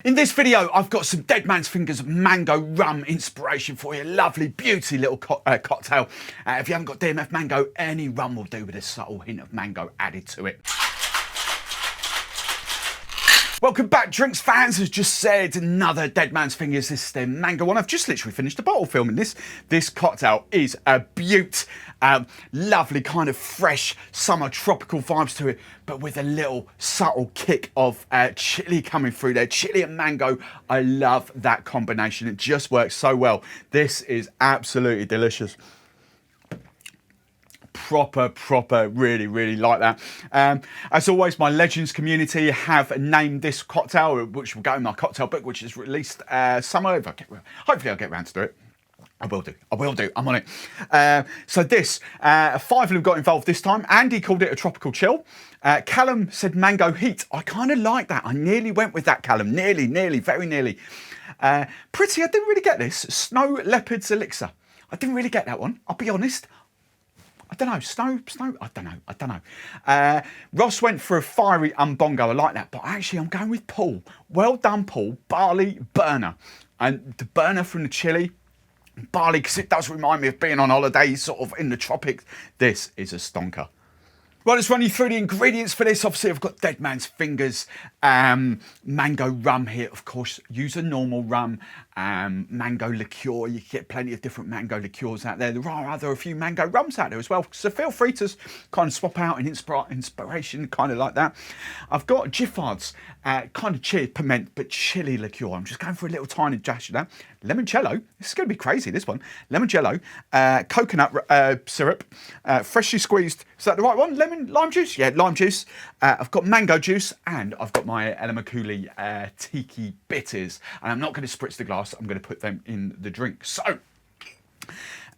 In this video, I've got some Dead Man's Fingers mango rum inspiration for you. Lovely, beauty little cocktail. If you haven't got DMF mango, any rum will do with a subtle hint of mango added to it. Welcome back, drinks fans. As just said, another Dead Man's Fingers. This is the mango one. I've just literally finished a bottle filming this. This cocktail is a beaut. Lovely kind of fresh summer tropical vibes to it, but with a little subtle kick of chili coming through there. Chili and mango. I love that combination. It just works so well. This is absolutely delicious. Proper, really like that. As always, my Legends community have named this cocktail, which will go in my cocktail book, which is released summer. Hopefully I'll get around to do it. I will do, I'm on it. So this, 5 of them got involved this time. Andy called it a tropical chill. Callum said mango heat. I kind of like that. I nearly went with that, Callum. Nearly, very nearly. Pretty, I didn't really get this. Snow Leopard's Elixir. I didn't really get that one, I'll be honest. I don't know, snow, I don't know. Ross went for a fiery umbongo, I like that, but actually I'm going with Paul. Well done, Paul, barley burner. And the burner from the chili, barley, because it does remind me of being on holiday, sort of in the tropics. This is a stonker. Right, let's run you through the ingredients for this. Obviously, I've got Dead Man's Fingers, mango rum here. Of course, use a normal rum, mango liqueur. You can get plenty of different mango liqueurs out there. There are a few mango rums out there as well. So feel free to kind of swap out an inspiration, kind of like that. I've got Giffard's kind of Chilli Piment, but chili liqueur. I'm just going for a little tiny dash of that. Limoncello. This is going to be crazy, this one. Limoncello, coconut syrup, freshly squeezed. Is that the right one? Lime juice? Yeah, lime juice. I've got mango juice, and I've got my Elimakuli Tiki bitters. And I'm not going to spritz the glass. I'm going to put them in the drink. So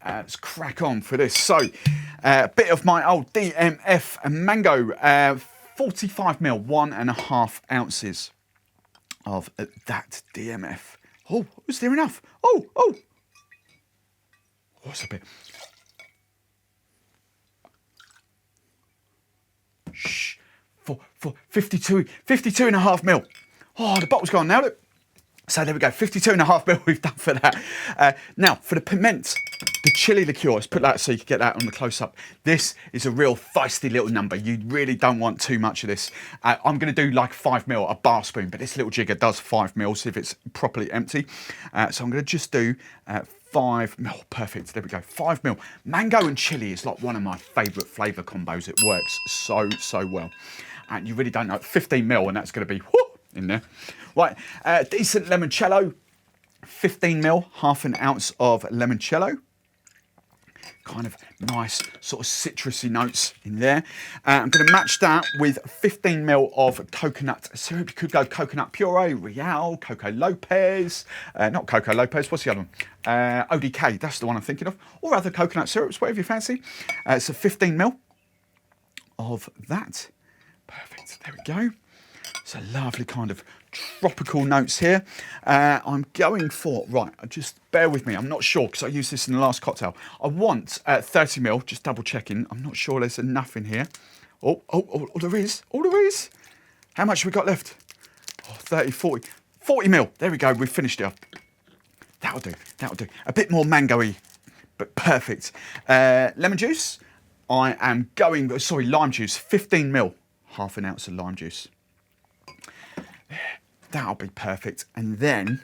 let's crack on for this. So a bit of my old DMF mango, 45ml, 1.5 ounces of that DMF. Oh, is there enough? Oh, what's a bit? Shh, for 52.5 ml. Oh, the bottle's gone now. Look. So there we go, 52.5 ml we've done for that. Now, for the piment, the chili liqueur, let's put that so you can get that on the close-up. This is a real feisty little number. You really don't want too much of this. I'm going to do like 5 ml, a bar spoon, but this little jigger does 5 ml, so if it's properly empty. So I'm going to just do 5 ml, perfect, there we go, 5 ml. Mango and chili is like one of my favourite flavour combos. It works so well. And you really don't know, 15 ml, and that's going to be in there. Right, decent limoncello, 15 ml, half an ounce of limoncello. Kind of nice sort of citrusy notes in there. I'm going to match that with 15 ml of coconut syrup. You could go coconut puree, Real, Coco Lopez, not Coco Lopez, what's the other one? ODK, that's the one I'm thinking of. Or other coconut syrups, whatever you fancy. So 15 ml of that. Perfect, there we go. It's a lovely kind of tropical notes here. I'm going for, right, just bear with me, I'm not sure because I used this in the last cocktail. I want 30 ml, just double checking. I'm not sure there's enough in here. Oh, there is. How much have we got left? Oh, 30, 40 ml. There we go, we've finished it up. That'll do. A bit more mango-y, but perfect. Lemon juice, I am going, sorry, lime juice, 15 ml, half an ounce of lime juice. That'll be perfect. And then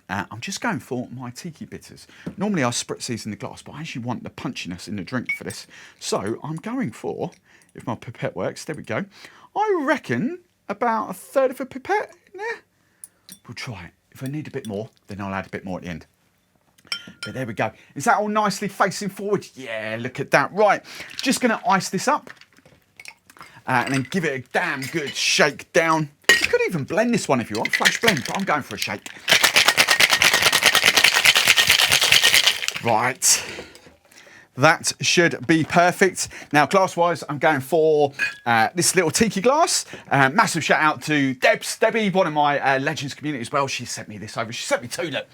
I'm just going for my tiki bitters. Normally I spritz these in the glass, but I actually want the punchiness in the drink for this. So I'm going for, if my pipette works, there we go. I reckon about 1/3 of a pipette in there. We'll try it. If I need a bit more, then I'll add a bit more at the end. But there we go. Is that all nicely facing forward? Yeah, look at that. Right, just gonna ice this up and then give it a damn good shake down. You could even blend this one if you want, flash blend, but I'm going for a shake. Right, that should be perfect. Now, glass-wise, I'm going for this little tiki glass. Massive shout out to Debbie, one of my Legends community as well. She sent me this over. She sent me 2, look.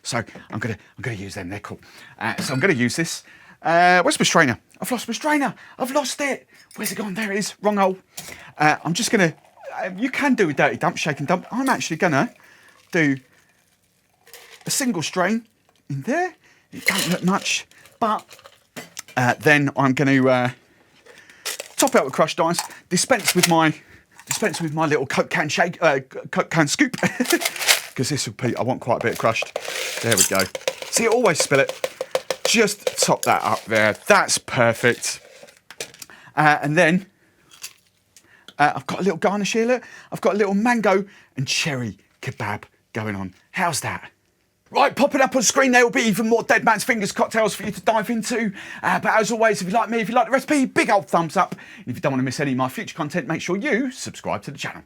So I'm gonna use them. They're cool. So I'm gonna use this. Where's my strainer? I've lost my strainer. I've lost it. Where's it gone? There it is. Wrong hole. I'm just gonna you can do a dirty dump, shake and dump. I'm actually gonna do a single strain in there. It don't look much, but then I'm going to top out with crushed ice. Dispense with my little Coke can shake, Coke can scoop, because this will be. I want quite a bit of crushed. There we go. See, always spill it. Just top that up there. That's perfect. And then I've got a little garnish here. Look, I've got a little mango and cherry kebab going on. How's that? Right, popping up on screen, there will be even more Dead Man's Fingers cocktails for you to dive into. But as always, if you like me, if you like the recipe, big old thumbs up. And if you don't want to miss any of my future content, make sure you subscribe to the channel.